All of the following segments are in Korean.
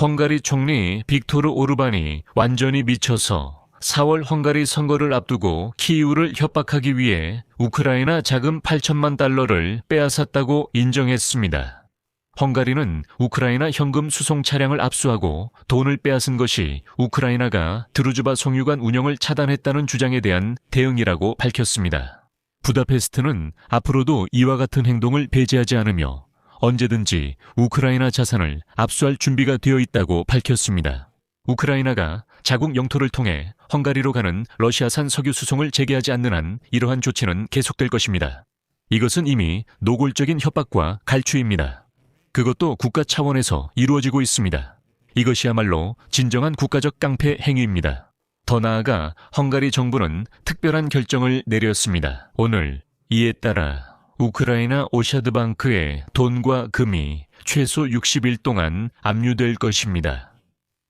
헝가리 총리 빅토르 오르반이 완전히 미쳐서 4월 헝가리 선거를 앞두고 키이우를 협박하기 위해 우크라이나 자금 8천만 달러를 빼앗았다고 인정했습니다. 헝가리는 우크라이나 현금 수송 차량을 압수하고 돈을 빼앗은 것이 우크라이나가 드루즈바 송유관 운영을 차단했다는 주장에 대한 대응이라고 밝혔습니다. 부다페스트는 앞으로도 이와 같은 행동을 배제하지 않으며 언제든지 우크라이나 자산을 압수할 준비가 되어 있다고 밝혔습니다. 우크라이나가 자국 영토를 통해 헝가리로 가는 러시아산 석유 수송을 재개하지 않는 한 이러한 조치는 계속될 것입니다. 이것은 이미 노골적인 협박과 갈취입니다. 그것도 국가 차원에서 이루어지고 있습니다. 이것이야말로 진정한 국가적 깡패 행위입니다. 더 나아가 헝가리 정부는 특별한 결정을 내렸습니다. 오늘 이에 따라 우크라이나 오샤드방크에 돈과 금이 최소 60일 동안 압류될 것입니다.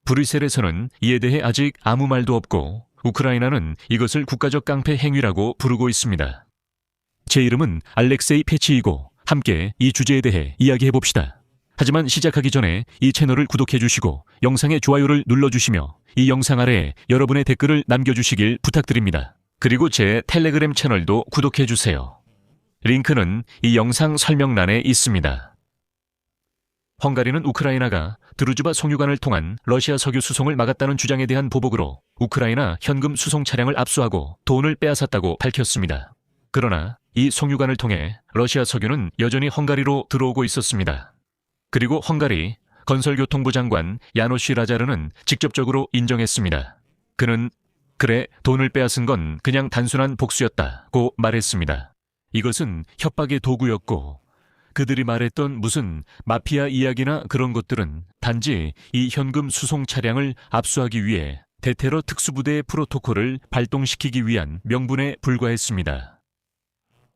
브뤼셀에서는 이에 대해 아직 아무 말도 없고 우크라이나는 이것을 국가적 깡패 행위라고 부르고 있습니다. 제 이름은 알렉세이 페치이고 함께 이 주제에 대해 이야기해봅시다. 하지만 시작하기 전에 이 채널을 구독해주시고 영상에 좋아요를 눌러주시며 이 영상 아래에 여러분의 댓글을 남겨주시길 부탁드립니다. 그리고 제 텔레그램 채널도 구독해주세요. 링크는 이 영상 설명란에 있습니다. 헝가리는 우크라이나가 드루즈바 송유관을 통한 러시아 석유 수송을 막았다는 주장에 대한 보복으로 우크라이나 현금 수송 차량을 압수하고 돈을 빼앗았다고 밝혔습니다. 그러나 이 송유관을 통해 러시아 석유는 여전히 헝가리로 들어오고 있었습니다. 그리고 헝가리 건설교통부 장관 야노시 라자르는 직접적으로 인정했습니다. 그는 그래 돈을 빼앗은 건 그냥 단순한 복수였다고 말했습니다. 이것은 협박의 도구였고 그들이 말했던 무슨 마피아 이야기나 그런 것들은 단지 이 현금 수송 차량을 압수하기 위해 대테러 특수부대의 프로토콜을 발동시키기 위한 명분에 불과했습니다.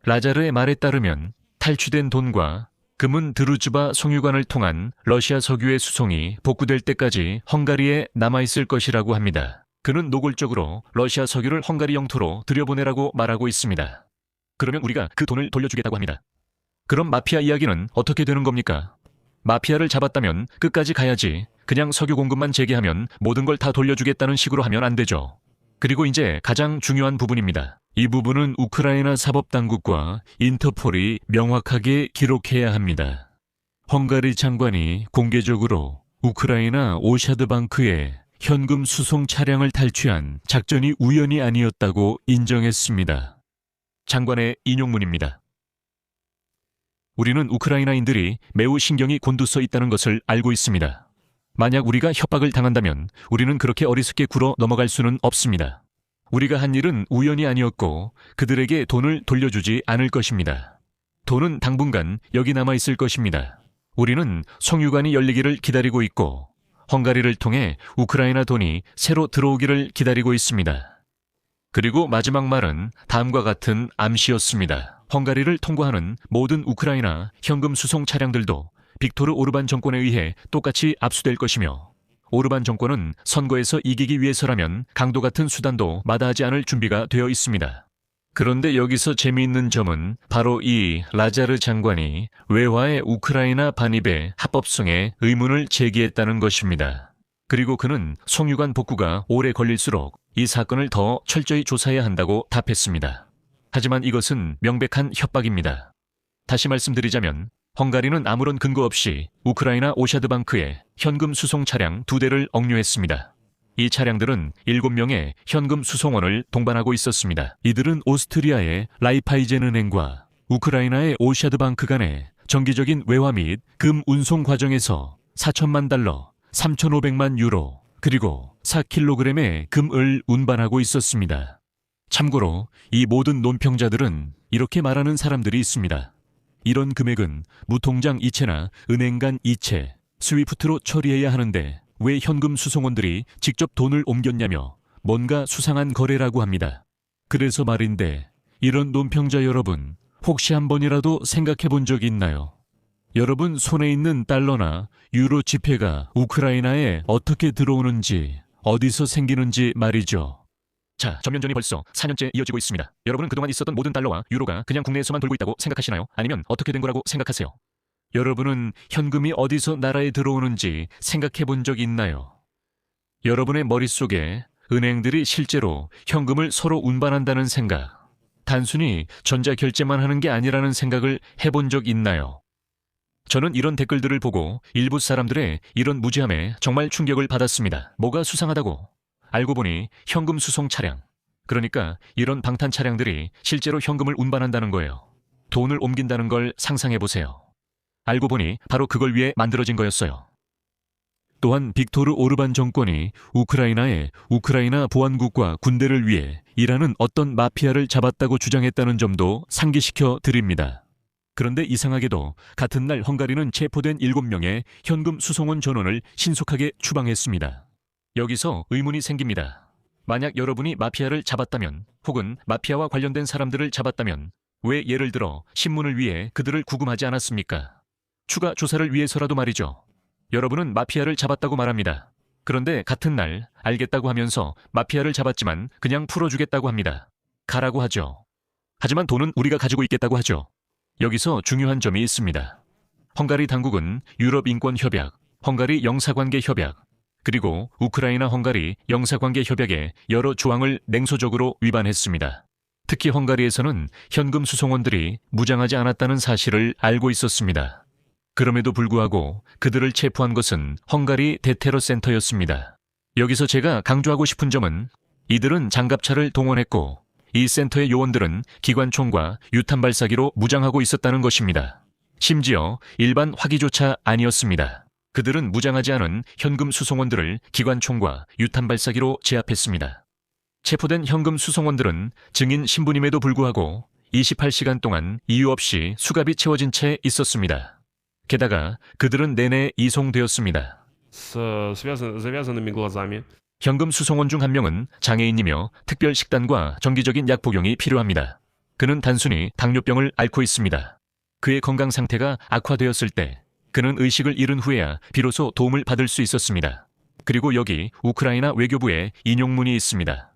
라자르의 말에 따르면 탈취된 돈과 금은 드루즈바 송유관을 통한 러시아 석유의 수송이 복구될 때까지 헝가리에 남아있을 것이라고 합니다. 그는 노골적으로 러시아 석유를 헝가리 영토로 들여보내라고 말하고 있습니다. 그러면 우리가 그 돈을 돌려주겠다고 합니다. 그럼 마피아 이야기는 어떻게 되는 겁니까? 마피아를 잡았다면 끝까지 가야지 그냥 석유 공급만 재개하면 모든 걸 다 돌려주겠다는 식으로 하면 안 되죠. 그리고 이제 가장 중요한 부분입니다. 이 부분은 우크라이나 사법당국과 인터폴이 명확하게 기록해야 합니다. 헝가리 장관이 공개적으로 우크라이나 오샤드방크에 현금 수송 차량을 탈취한 작전이 우연이 아니었다고 인정했습니다. 장관의 인용문입니다. 우리는 우크라이나인들이 매우 신경이 곤두서 있다는 것을 알고 있습니다. 만약 우리가 협박을 당한다면 우리는 그렇게 어리석게 굴어 넘어갈 수는 없습니다. 우리가 한 일은 우연이 아니었고 그들에게 돈을 돌려주지 않을 것입니다. 돈은 당분간 여기 남아있을 것입니다. 우리는 송유관이 열리기를 기다리고 있고 헝가리를 통해 우크라이나 돈이 새로 들어오기를 기다리고 있습니다. 그리고 마지막 말은 다음과 같은 암시였습니다. 헝가리를 통과하는 모든 우크라이나 현금 수송 차량들도 빅토르 오르반 정권에 의해 똑같이 압수될 것이며 오르반 정권은 선거에서 이기기 위해서라면 강도 같은 수단도 마다하지 않을 준비가 되어 있습니다. 그런데 여기서 재미있는 점은 바로 이 라자르 장관이 외화의 우크라이나 반입의 합법성에 의문을 제기했다는 것입니다. 그리고 그는 송유관 복구가 오래 걸릴수록 이 사건을 더 철저히 조사해야 한다고 답했습니다. 하지만 이것은 명백한 협박입니다. 다시 말씀드리자면 헝가리는 아무런 근거 없이 우크라이나 오샤드방크에 현금 수송 차량 2대를 억류했습니다. 이 차량들은 7명의 현금 수송원을 동반하고 있었습니다. 이들은 오스트리아의 라이파이젠은행과 우크라이나의 오샤드방크 간의 정기적인 외화 및 금 운송 과정에서 4천만 달러, 3,500만 유로, 그리고 4kg의 금을 운반하고 있었습니다. 참고로 이 모든 논평자들은 이렇게 말하는 사람들이 있습니다. 이런 금액은 무통장 이체나 은행 간 이체, 스위프트로 처리해야 하는데 왜 현금 수송원들이 직접 돈을 옮겼냐며 뭔가 수상한 거래라고 합니다. 그래서 말인데 이런 논평자 여러분, 혹시 한 번이라도 생각해 본 적 있나요? 여러분 손에 있는 달러나 유로 지폐가 우크라이나에 어떻게 들어오는지, 어디서 생기는지 말이죠. 자, 전면전이 벌써 4년째 이어지고 있습니다. 여러분은 그동안 있었던 모든 달러와 유로가 그냥 국내에서만 돌고 있다고 생각하시나요? 아니면 어떻게 된 거라고 생각하세요? 여러분은 현금이 어디서 나라에 들어오는지 생각해 본 적 있나요? 여러분의 머릿속에 은행들이 실제로 현금을 서로 운반한다는 생각, 단순히 전자결제만 하는 게 아니라는 생각을 해본 적 있나요? 저는 이런 댓글들을 보고 일부 사람들의 이런 무지함에 정말 충격을 받았습니다. 뭐가 수상하다고? 알고 보니 현금 수송 차량, 그러니까 이런 방탄 차량들이 실제로 현금을 운반한다는 거예요. 돈을 옮긴다는 걸 상상해 보세요. 알고 보니 바로 그걸 위해 만들어진 거였어요. 또한 빅토르 오르반 정권이 우크라이나에 우크라이나 보안국과 군대를 위해 일하는 어떤 마피아를 잡았다고 주장했다는 점도 상기시켜 드립니다. 그런데 이상하게도 같은 날 헝가리는 체포된 7명의 현금 수송원 전원을 신속하게 추방했습니다. 여기서 의문이 생깁니다. 만약 여러분이 마피아를 잡았다면, 혹은 마피아와 관련된 사람들을 잡았다면 왜 예를 들어 신문을 위해 그들을 구금하지 않았습니까? 추가 조사를 위해서라도 말이죠. 여러분은 마피아를 잡았다고 말합니다. 그런데 같은 날 알겠다고 하면서 마피아를 잡았지만 그냥 풀어주겠다고 합니다. 가라고 하죠. 하지만 돈은 우리가 가지고 있겠다고 하죠. 여기서 중요한 점이 있습니다. 헝가리 당국은 유럽인권협약, 헝가리 영사관계협약, 그리고 우크라이나 헝가리 영사관계협약의 여러 조항을 냉소적으로 위반했습니다. 특히 헝가리에서는 현금 수송원들이 무장하지 않았다는 사실을 알고 있었습니다. 그럼에도 불구하고 그들을 체포한 것은 헝가리 대테러 센터였습니다. 여기서 제가 강조하고 싶은 점은 이들은 장갑차를 동원했고 이 센터의 요원들은 기관총과 유탄 발사기로 무장하고 있었다는 것입니다. 심지어 일반 화기조차 아니었습니다. 그들은 무장하지 않은 현금 수송원들을 기관총과 유탄 발사기로 제압했습니다. 체포된 현금 수송원들은 증인 신분임에도 불구하고 28시간 동안 이유 없이 수갑이 채워진 채 있었습니다. 게다가 그들은 내내 이송되었습니다. завязанными глазами. 현금 수송원 중 한 명은 장애인이며 특별 식단과 정기적인 약 복용이 필요합니다. 그는 단순히 당뇨병을 앓고 있습니다. 그의 건강 상태가 악화되었을 때 그는 의식을 잃은 후에야 비로소 도움을 받을 수 있었습니다. 그리고 여기 우크라이나 외교부의 인용문이 있습니다.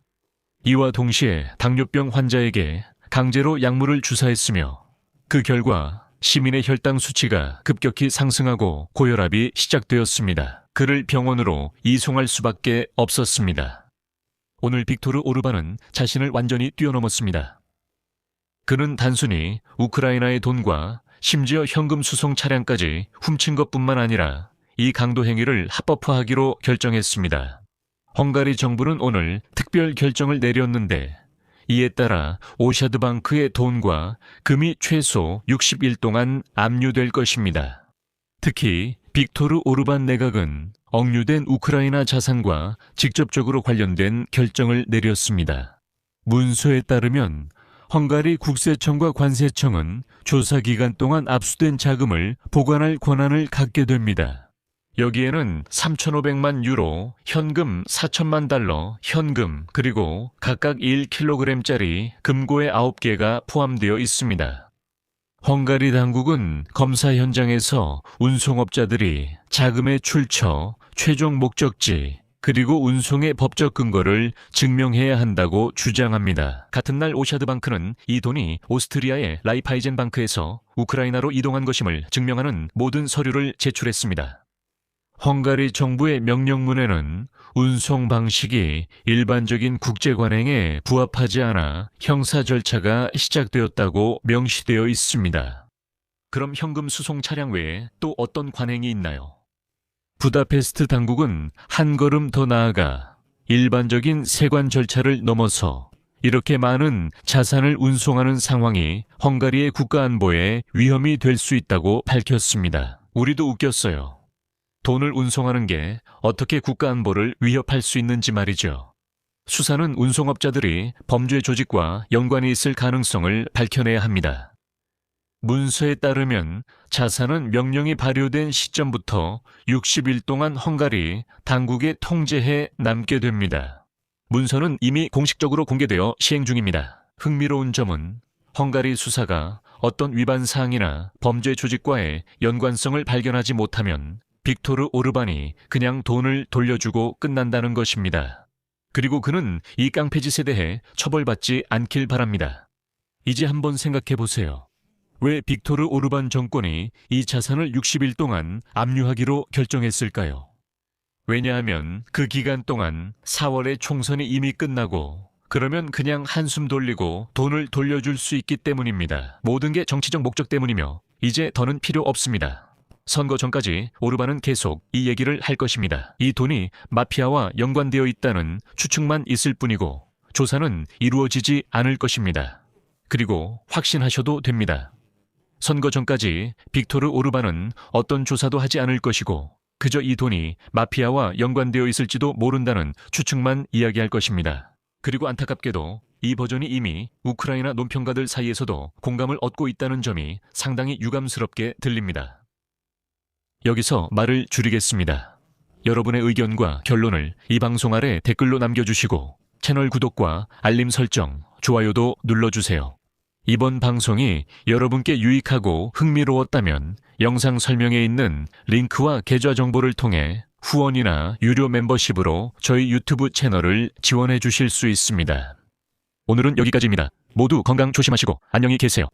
이와 동시에 당뇨병 환자에게 강제로 약물을 주사했으며 그 결과 시민의 혈당 수치가 급격히 상승하고 고혈압이 시작되었습니다. 그를 병원으로 이송할 수밖에 없었습니다. 오늘 빅토르 오르반은 자신을 완전히 뛰어넘었습니다. 그는 단순히 우크라이나의 돈과 심지어 현금 수송 차량까지 훔친 것뿐만 아니라 이 강도 행위를 합법화하기로 결정했습니다. 헝가리 정부는 오늘 특별 결정을 내렸는데 이에 따라 오샤드방크의 돈과 금이 최소 60일 동안 압류될 것입니다. 특히 빅토르 오르반 내각은 억류된 우크라이나 자산과 직접적으로 관련된 결정을 내렸습니다. 문서에 따르면 헝가리 국세청과 관세청은 조사 기간 동안 압수된 자금을 보관할 권한을 갖게 됩니다. 여기에는 3,500만 유로, 현금 4천만 달러, 현금, 그리고 각각 1kg짜리 금고의 9개가 포함되어 있습니다. 헝가리 당국은 검사 현장에서 운송업자들이 자금의 출처, 최종 목적지, 그리고 운송의 법적 근거를 증명해야 한다고 주장합니다. 같은 날 오샤드방크는 이 돈이 오스트리아의 라이파이젠방크에서 우크라이나로 이동한 것임을 증명하는 모든 서류를 제출했습니다. 헝가리 정부의 명령문에는 운송 방식이 일반적인 국제관행에 부합하지 않아 형사 절차가 시작되었다고 명시되어 있습니다. 그럼 현금 수송 차량 외에 또 어떤 관행이 있나요? 부다페스트 당국은 한 걸음 더 나아가 일반적인 세관 절차를 넘어서 이렇게 많은 자산을 운송하는 상황이 헝가리의 국가안보에 위험이 될 수 있다고 밝혔습니다. 우리도 웃겼어요. 돈을 운송하는 게 어떻게 국가안보를 위협할 수 있는지 말이죠. 수사는 운송업자들이 범죄 조직과 연관이 있을 가능성을 밝혀내야 합니다. 문서에 따르면 자산은 명령이 발효된 시점부터 60일 동안 헝가리 당국의 통제해 남게 됩니다. 문서는 이미 공식적으로 공개되어 시행 중입니다. 흥미로운 점은 헝가리 수사가 어떤 위반 사항이나 범죄 조직과의 연관성을 발견하지 못하면 빅토르 오르반이 그냥 돈을 돌려주고 끝난다는 것입니다. 그리고 그는 이 깡패짓에 대해 처벌받지 않길 바랍니다. 이제 한번 생각해 보세요. 왜 빅토르 오르반 정권이 이 자산을 60일 동안 압류하기로 결정했을까요? 왜냐하면 그 기간 동안 4월에 총선이 이미 끝나고 그러면 그냥 한숨 돌리고 돈을 돌려줄 수 있기 때문입니다. 모든 게 정치적 목적 때문이며 이제 더는 필요 없습니다. 선거 전까지 오르반은 계속 이 얘기를 할 것입니다. 이 돈이 마피아와 연관되어 있다는 추측만 있을 뿐이고 조사는 이루어지지 않을 것입니다. 그리고 확신하셔도 됩니다. 선거 전까지 빅토르 오르반은 어떤 조사도 하지 않을 것이고 그저 이 돈이 마피아와 연관되어 있을지도 모른다는 추측만 이야기할 것입니다. 그리고 안타깝게도 이 버전이 이미 우크라이나 논평가들 사이에서도 공감을 얻고 있다는 점이 상당히 유감스럽게 들립니다. 여기서 말을 줄이겠습니다. 여러분의 의견과 결론을 이 방송 아래 댓글로 남겨주시고 채널 구독과 알림 설정, 좋아요도 눌러주세요. 이번 방송이 여러분께 유익하고 흥미로웠다면 영상 설명에 있는 링크와 계좌 정보를 통해 후원이나 유료 멤버십으로 저희 유튜브 채널을 지원해 주실 수 있습니다. 오늘은 여기까지입니다. 모두 건강 조심하시고 안녕히 계세요.